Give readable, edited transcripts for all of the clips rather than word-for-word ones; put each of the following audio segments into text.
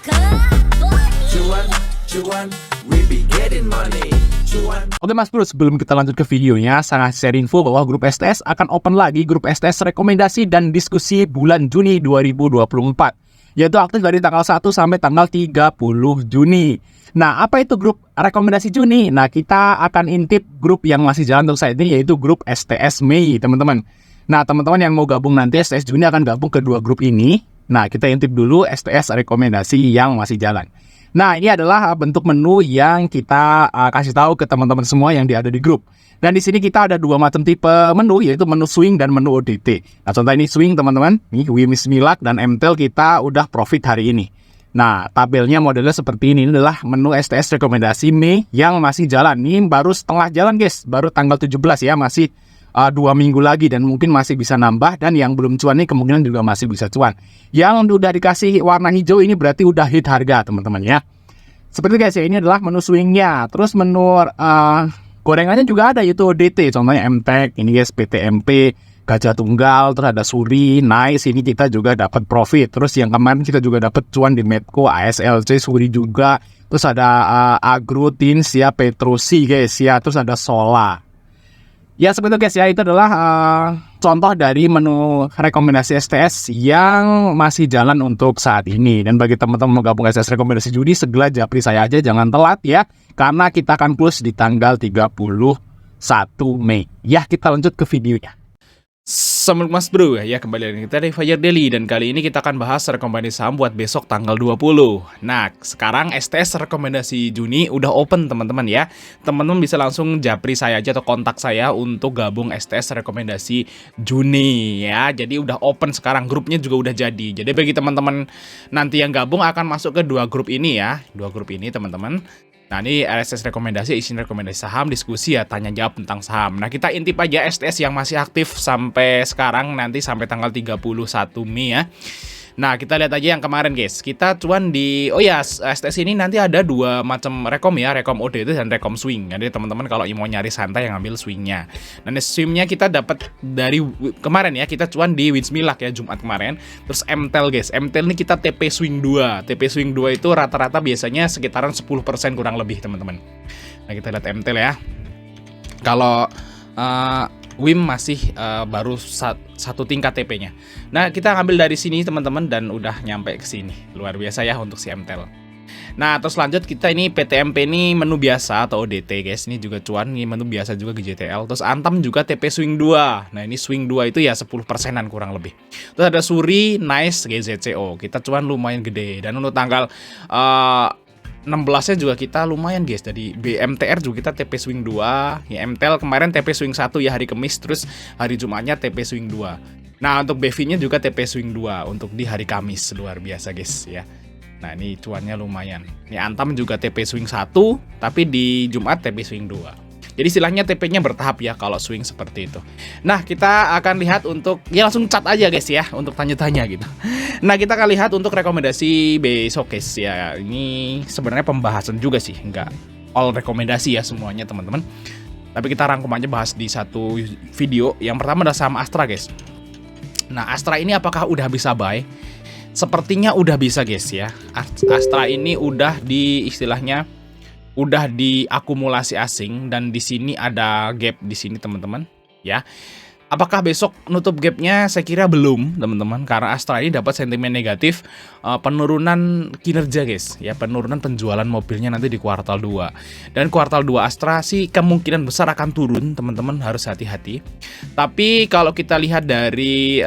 Cuan, cuan, we be getting money. Cuan. Oke Mas Bro, sebelum kita lanjut ke videonya, saya share info bahwa grup STS akan open lagi grup STS rekomendasi dan diskusi bulan Juni 2024, yaitu aktif dari tanggal 1 sampai tanggal 30 Juni. Nah, apa itu grup rekomendasi Juni? Nah, kita akan intip grup yang masih jalan untuk saat ini, yaitu grup STS Mei, teman-teman. Nah, teman-teman yang mau gabung nanti STS Juni akan gabung ke dua grup ini. Nah, kita intip dulu STS rekomendasi yang masih jalan. Nah, ini adalah bentuk menu yang kita kasih tahu ke teman-teman semua yang ada di grup. Dan di sini kita ada dua macam tipe menu, yaitu menu swing dan menu ODT. Nah, contoh ini swing, teman-teman. Ini Wimis Milak dan MTEL kita udah profit hari ini. Nah, tabelnya modelnya seperti ini. Ini adalah menu STS rekomendasi Mei yang masih jalan. Ini baru setengah jalan, guys. Baru tanggal 17 ya, masih 2 minggu lagi dan mungkin masih bisa nambah. Dan yang belum cuan nih kemungkinan juga masih bisa cuan. Yang udah dikasih warna hijau ini berarti udah hit harga, teman-teman ya. Seperti guys ya, ini adalah menu swingnya. Terus menu gorengannya juga ada, yaitu ODT. Contohnya MTEK, ini guys PTMP, Gajah Tunggal, terus ada Suri, Nice. Ini kita juga dapat profit. Terus yang kemarin kita juga dapat cuan di Medco, ASLC, Suri juga. Terus ada Agro, Tins ya, Petrosi guys ya. Terus ada Sola. Ya seperti itu guys ya, itu adalah contoh dari menu rekomendasi STS yang masih jalan untuk saat ini. Dan bagi teman-teman mau gabung STS rekomendasi Juni, segera japri saya aja, jangan telat ya. Karena kita akan close di tanggal 31 Mei. Ya, kita lanjut ke videonya. Assalamualaikum Mas Bro, ya kembali lagi kita di Fajar Daily. Dan kali ini kita akan bahas rekomendasi saham buat besok tanggal 20. Nah, sekarang STS rekomendasi Juni udah open teman-teman ya. Teman-teman bisa langsung japri saya aja atau kontak saya untuk gabung STS rekomendasi Juni ya. Jadi udah open sekarang, grupnya juga udah jadi. Jadi bagi teman-teman nanti yang gabung akan masuk ke dua grup ini ya. Dua grup ini teman-teman. Nah, ini STS rekomendasi, isinya rekomendasi saham, diskusi ya, tanya jawab tentang saham. Nah, kita intip aja STS yang masih aktif sampai sekarang, nanti sampai tanggal 31 Mei ya. Nah, kita lihat aja yang kemarin guys. Kita cuan di, STS ini nanti ada dua macam rekom ya, rekom ODT dan rekom swing. Jadi teman-teman kalau mau nyari santai yang ambil swingnya. Dan swingnya kita dapat dari kemarin ya, kita cuan di Wimis Milak ya, Jumat kemarin. Terus MTEL guys, MTEL ini kita TP swing 2. TP swing 2 itu rata-rata biasanya sekitaran 10% kurang lebih teman-teman. Nah, kita lihat MTEL ya. Kalau WIM masih baru satu tingkat TP-nya. Nah, kita ambil dari sini teman-teman dan udah nyampe ke sini. Luar biasa ya untuk si MTEL. Nah, terus lanjut kita ini PTMP ini menu biasa atau ODT guys. Ini juga cuan, ini menu biasa juga GJTL. Terus Antam juga TP swing 2. Nah, ini swing 2 itu ya 10%-an kurang lebih. Terus ada Suri, Nice, GZCO. Kita cuan lumayan gede. Dan untuk tanggal 16-nya juga kita lumayan guys. Dari BMTR juga kita TP swing 2. Ya MTEL kemarin TP swing 1 ya hari Kamis, terus hari Jumatnya TP swing 2. Nah, untuk BV-nya juga TP swing 2 untuk di hari Kamis. Luar biasa guys ya. Nah, ini cuannya lumayan. Ini Antam juga TP swing 1, tapi di Jumat TP swing 2. Jadi istilahnya TP-nya bertahap ya kalau swing seperti itu. Nah, kita akan lihat untuk, ya langsung cat aja guys ya untuk tanya-tanya gitu. Nah, kita akan lihat untuk rekomendasi besok guys ya. Ini sebenarnya pembahasan juga sih, nggak all rekomendasi ya semuanya teman-teman. Tapi kita rangkum aja bahas di satu video. Yang pertama adalah saham Astra guys. Nah, Astra ini apakah udah bisa buy? Sepertinya udah bisa guys ya. Astra ini udah di istilahnya udah diakumulasi asing dan di sini ada gap di sini teman-teman ya. Apakah besok nutup gapnya? Saya kira belum teman-teman, karena Astra ini dapat sentimen negatif penurunan kinerja guys ya, penurunan penjualan mobilnya nanti di kuartal 2. Dan kuartal 2 Astra sih kemungkinan besar akan turun teman-teman, harus hati-hati. Tapi kalau kita lihat dari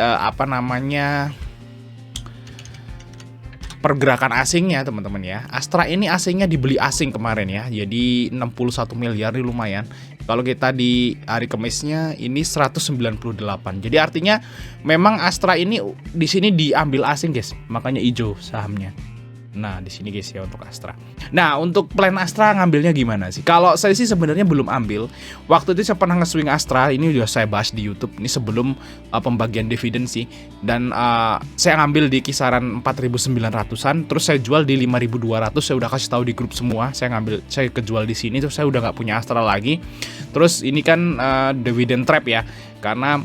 pergerakan asingnya teman-teman ya, Astra ini asingnya dibeli asing kemarin ya, jadi 61 miliar ini lumayan. Kalau kita di hari Kamisnya ini 198. Jadi artinya memang Astra ini di sini diambil asing guys, makanya hijau sahamnya. Nah, di sini guys ya untuk Astra. Nah, untuk plan Astra ngambilnya gimana sih? Kalau saya sih sebenarnya belum ambil. Waktu itu saya pernah nge-swing Astra, ini udah saya bahas di YouTube. Ini sebelum pembagian dividen sih. Dan saya ngambil di kisaran 4.900-an, terus saya jual di 5.200. Saya udah kasih tahu di grup semua. Saya kejual di sini, terus saya udah nggak punya Astra lagi. Terus ini kan dividend trap ya, karena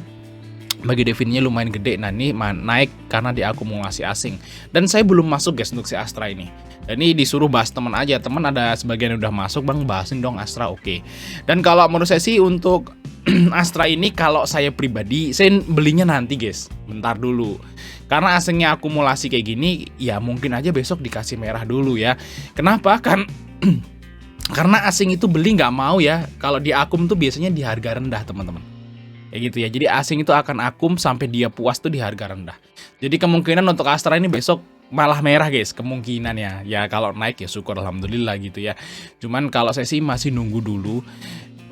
bagi dividennya lumayan gede. Nah ini naik karena diakumulasi asing. Dan saya belum masuk guys untuk si Astra ini. Dan ini disuruh bahas teman aja. Teman ada sebagian yang udah masuk, bang bahasin dong Astra, oke. Dan kalau menurut saya sih untuk Astra ini, kalau saya pribadi saya belinya nanti guys, bentar dulu. Karena asingnya akumulasi kayak gini, ya mungkin aja besok dikasih merah dulu ya. Kenapa? Kan karena asing itu beli nggak mau ya. Kalau di akum tuh biasanya di harga rendah teman-teman. Kayak gitu ya. Jadi asing itu akan akum sampai dia puas tuh di harga rendah. Jadi kemungkinan untuk Astra ini besok malah merah guys, kemungkinan ya. Ya kalau naik ya syukur alhamdulillah gitu ya. Cuman kalau saya sih masih nunggu dulu.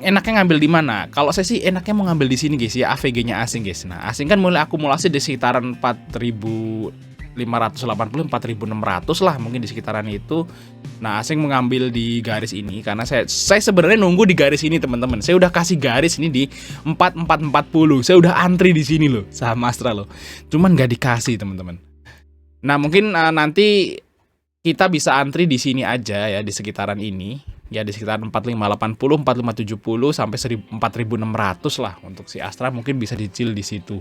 Enaknya ngambil di mana? Kalau saya sih enaknya mau ngambil di sini guys ya, AVG-nya asing guys. Nah, asing kan mulai akumulasi di sekitaran 4.580, 4.600 lah mungkin di sekitaran itu. Nah, asing mengambil di garis ini karena saya sebenarnya nunggu di garis ini teman-teman. Saya udah kasih garis ini di 4440. Saya udah antri di sini loh sama Astra loh. Cuman nggak dikasih teman-teman. Nah, mungkin nanti kita bisa antri di sini aja ya, di sekitaran ini. Ya di sekitar 4580, 4570 sampai 4600 lah untuk si Astra, mungkin bisa dicil di situ.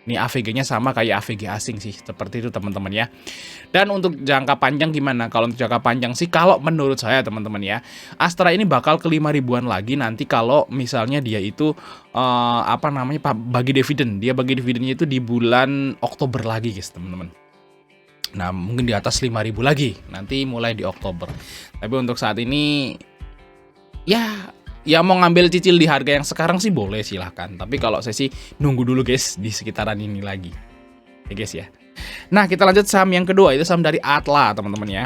Ini AVG-nya sama kayak AVG asing sih, seperti itu teman-teman ya. Dan untuk jangka panjang gimana? Kalau untuk jangka panjang sih, kalau menurut saya teman-teman ya, Astra ini bakal ke 5.000-an lagi nanti kalau misalnya dia itu bagi dividen. Dia bagi dividennya itu di bulan Oktober lagi guys teman-teman. Nah mungkin di atas 5.000 lagi nanti mulai di Oktober. Tapi untuk saat ini ya mau ngambil cicil di harga yang sekarang sih boleh silahkan. Tapi kalau saya sih nunggu dulu guys di sekitaran ini lagi ya guys ya. Nah kita lanjut saham yang kedua, itu saham dari Atla teman-teman ya.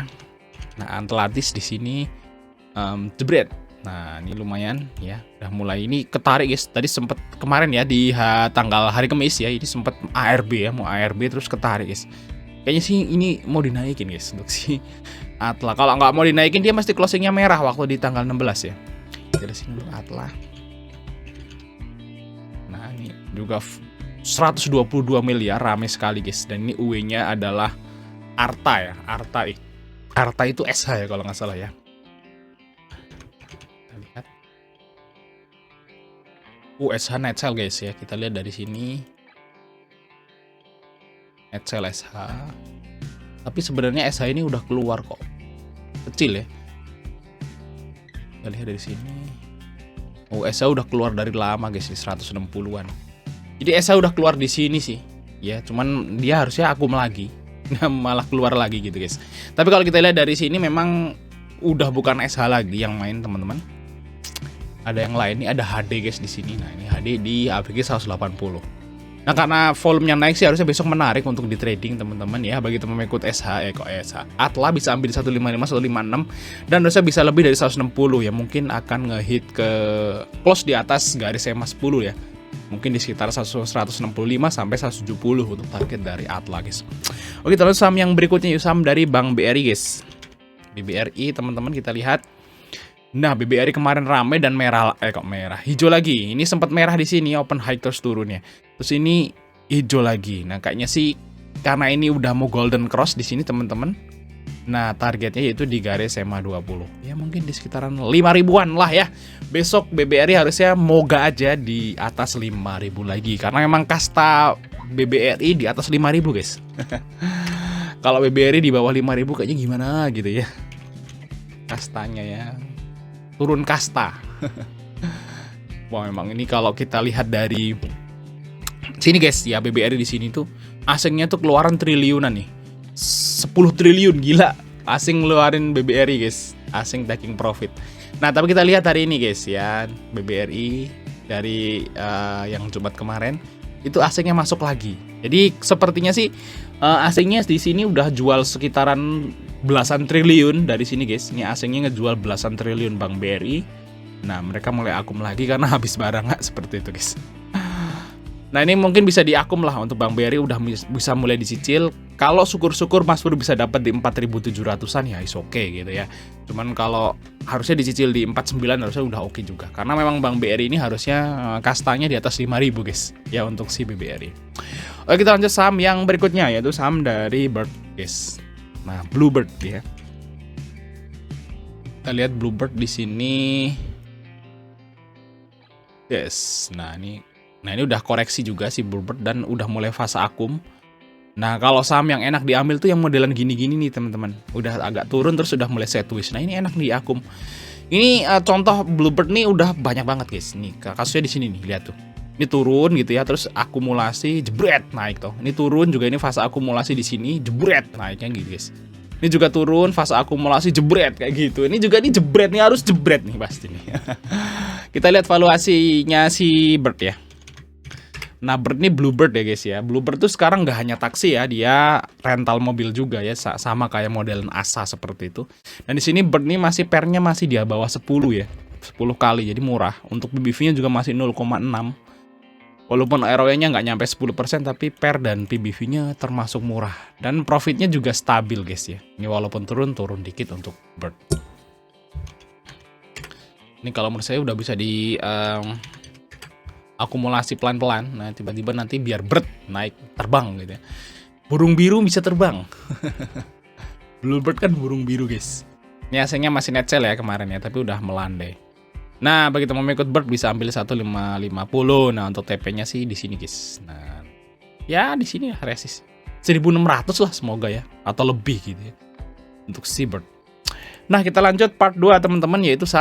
Nah Atlantis di sini jebret. Nah ini lumayan ya, udah mulai ini ketarik guys. Tadi sempet kemarin ya di tanggal hari Kamis ya, ini sempet ARB ya, mau ARB terus ketarik guys. Kayaknya sih ini mau dinaikin guys untuk si Atla. Kalau nggak mau dinaikin dia mesti closingnya merah waktu di tanggal 16 ya. Dari sini dulu Atla. Nah ini juga 122 miliar, rame sekali guys. Dan ini UE-nya adalah Arta ya. Arta itu SH ya kalau nggak salah ya. Kita lihat. SH net sale guys ya. Kita lihat dari sini. Net SH. Tapi sebenarnya SH ini udah keluar kok. Kecil ya. Kita lihat dari sini. SH udah keluar dari lama guys, di 160-an. Jadi SH udah keluar di sini sih. Ya, cuman dia harusnya akum lagi. Malah keluar lagi gitu guys. Tapi kalau kita lihat dari sini memang udah bukan SH lagi yang main teman-teman. Ada yang lain, ini ada HD guys di sini. Nah, ini HD di AVG 180. Nah karena volumenya naik sih harusnya besok menarik untuk di trading teman-teman ya. Bagi teman-teman ikut SH Atla bisa ambil 155, 156 dan harusnya bisa lebih dari 160 ya. Mungkin akan ngehit ke close di atas garis EMA 10 ya. Mungkin di sekitar 165 sampai 170 untuk target dari Atla guys. Oke terus saham yang berikutnya yuk, saham dari Bank BRI guys. Di BRI teman-teman kita lihat. Nah, BBRI kemarin rame dan merah, hijau lagi. Ini sempat merah di sini, open high terus turunnya. Terus ini hijau lagi. Nah, kayaknya sih karena ini udah mau golden cross di sini teman-teman. Nah, targetnya yaitu di garis EMA 20. Ya mungkin di sekitaran 5.000-an lah ya. Besok BBRI harusnya moga aja di atas 5.000 lagi karena memang kasta BBRI di atas 5.000 guys. Kalau BBRI di bawah 5.000 kayaknya gimana gitu ya. Kastanya ya. Turun kasta. Wah memang ini kalau kita lihat dari sini guys ya, BBRI di sini tuh asingnya tuh keluaran triliunan nih. 10 triliun gila asing ngeluarin BBRI guys. Asing taking profit. Nah, tapi kita lihat hari ini guys ya, BBRI dari yang Jumat kemarin itu asingnya masuk lagi. Jadi sepertinya sih asingnya di sini udah jual sekitaran belasan triliun dari sini guys. Ini asingnya ngejual belasan triliun Bank BRI. Nah mereka mulai akum lagi karena habis barang seperti itu guys. Nah ini mungkin bisa diakum lah untuk Bank BRI, udah bisa mulai dicicil. Kalau syukur-syukur Mas Bro bisa dapat di 4.700-an ya is oke gitu ya. Cuman kalau harusnya dicicil di 49 harusnya udah oke juga. Karena memang Bank BRI ini harusnya kastanya di atas 5.000 guys ya untuk si BBRI. Oke kita lanjut saham yang berikutnya yaitu saham dari Bird guys. Nah, Bluebird ya. Kita lihat Bluebird di sini. Yes. Nah, ini Nah ini udah koreksi juga si Bluebird dan udah mulai fase akum. Nah kalau saham yang enak diambil tuh yang modelan gini-gini nih teman-teman. Udah agak turun terus udah mulai sideways. Nah ini enak nih akum. Ini contoh Bluebird nih udah banyak banget guys. Nih kasusnya di sini nih, lihat tuh. Ini turun gitu ya, terus akumulasi jebret naik tuh. Ini turun juga, ini fase akumulasi di sini jebret naiknya gitu guys. Ini juga turun fase akumulasi jebret kayak gitu. Ini juga jebret nih, harus jebret nih pasti nih. Kita lihat valuasinya si Bird ya. Nah Bird ini Bluebird ya guys ya. Bluebird tuh sekarang nggak hanya taksi ya, dia rental mobil juga ya, sama kayak modelan Asa seperti itu. Dan di sini Bird ini masih pernya masih di bawah 10 ya, 10 kali, jadi murah. Untuk PBV-nya juga masih 0,6. Walaupun ROE-nya nggak nyampe 10%, tapi per dan PBV-nya termasuk murah. Dan profitnya juga stabil guys ya. Ini walaupun turun dikit untuk Bird. Ini kalau menurut saya udah bisa di akumulasi pelan-pelan. Nah tiba-tiba nanti biar Bird naik terbang gitu ya. Burung biru bisa terbang. Bluebird kan burung biru guys. Ini aslinya masih net sale ya kemarin ya, tapi udah melandai. Nah bagi teman ikut Bird bisa ambil 1550. Nah untuk TP-nya sih di sini guys. Nah ya di sini ya resist 1600 lah semoga ya, atau lebih gitu ya untuk si Bird. Nah kita lanjut part 2 teman-teman, yaitu